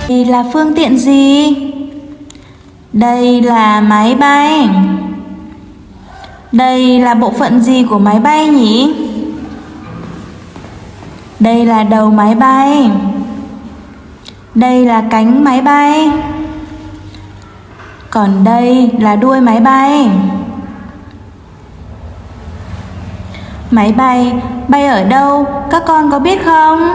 Đây là phương tiện gì? Đây là máy bay. Đây là bộ phận gì của máy bay nhỉ? Đây là đầu máy bay. Đây là cánh máy bay. Còn đây là đuôi máy bay. Máy bay bay ở đâu? Các con có biết không?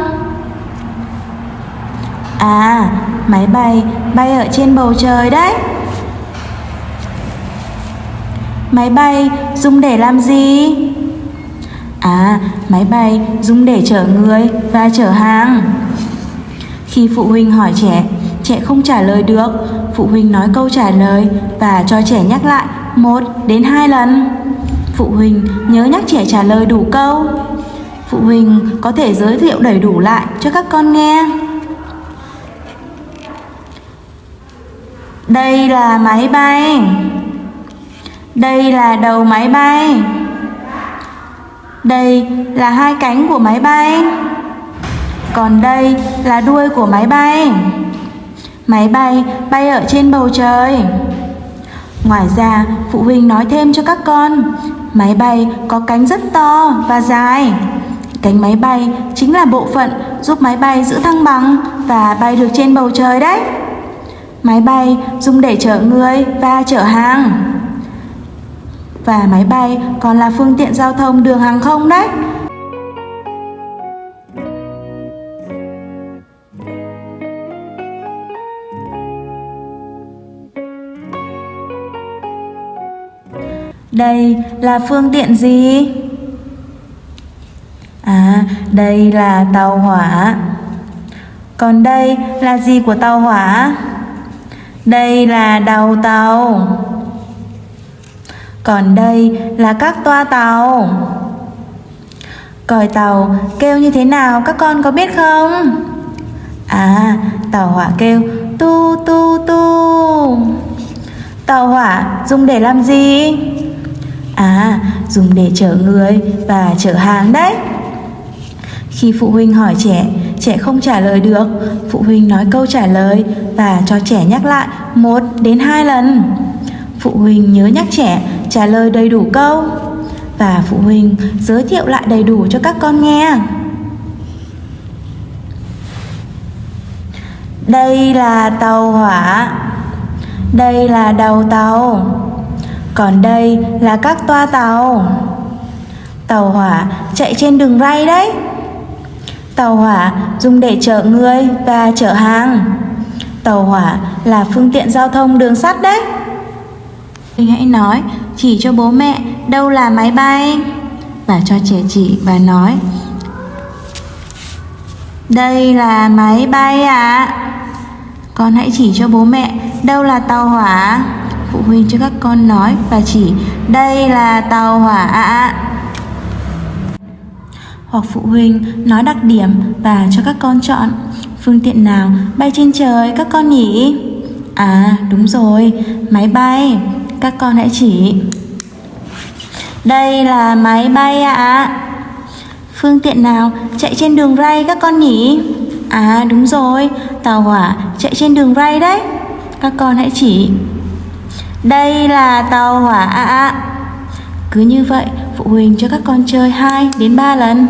À, máy bay bay ở trên bầu trời đấy. Máy bay dùng để làm gì? À, máy bay dùng để chở người và chở hàng. Khi phụ huynh hỏi trẻ không trả lời được, phụ huynh nói câu trả lời và cho trẻ nhắc lại 1 đến 2 lần. Phụ huynh nhớ nhắc trẻ trả lời đủ câu. Phụ huynh có thể giới thiệu đầy đủ lại cho các con nghe. Đây là máy bay. Đây là đầu máy bay. Đây là 2 cánh của máy bay. Còn đây là đuôi của máy bay. Máy bay bay ở trên bầu trời. Ngoài ra, phụ huynh nói thêm cho các con, máy bay có cánh rất to và dài. Cánh máy bay chính là bộ phận giúp máy bay giữ thăng bằng và bay được trên bầu trời đấy. Máy bay dùng để chở người và chở hàng. Và máy bay còn là phương tiện giao thông đường hàng không đấy. Đây là phương tiện gì? À, đây là tàu hỏa. Còn đây là gì của tàu hỏa? Đây là đầu tàu. Còn đây là các toa tàu. Còi tàu kêu như thế nào các con có biết không? À, tàu hỏa kêu tu tu tu. Tàu hỏa dùng để làm gì? À, dùng để chở người và chở hàng đấy. Khi phụ huynh hỏi trẻ không trả lời được, phụ huynh nói câu trả lời và cho trẻ nhắc lại 1 đến 2 lần. Phụ huynh nhớ nhắc trẻ trả lời đầy đủ câu. Và phụ huynh giới thiệu lại đầy đủ cho các con nghe. Đây là tàu hỏa. Đây là đầu tàu. Còn đây là các toa tàu. Tàu hỏa chạy trên đường ray đấy. Tàu hỏa dùng để chở người và chở hàng. Tàu hỏa là phương tiện giao thông đường sắt đấy. Mình hãy nói, chỉ cho bố mẹ đâu là máy bay. Và cho trẻ chỉ và nói, đây là máy bay ạ. Con hãy chỉ cho bố mẹ đâu là tàu hỏa. Phụ huynh cho các con nói và chỉ, đây là tàu hỏa ạ. Hoặc phụ huynh nói đặc điểm và cho các con chọn, phương tiện nào bay trên trời các con nhỉ? À, đúng rồi, máy bay. Các con hãy chỉ, đây là máy bay ạ. Phương tiện nào chạy trên đường ray các con nhỉ? À, đúng rồi, tàu hỏa chạy trên đường ray đấy. Các con hãy chỉ, đây là tàu hỏa ạ. Cứ như vậy, phụ huynh cho các con chơi 2 đến 3 lần.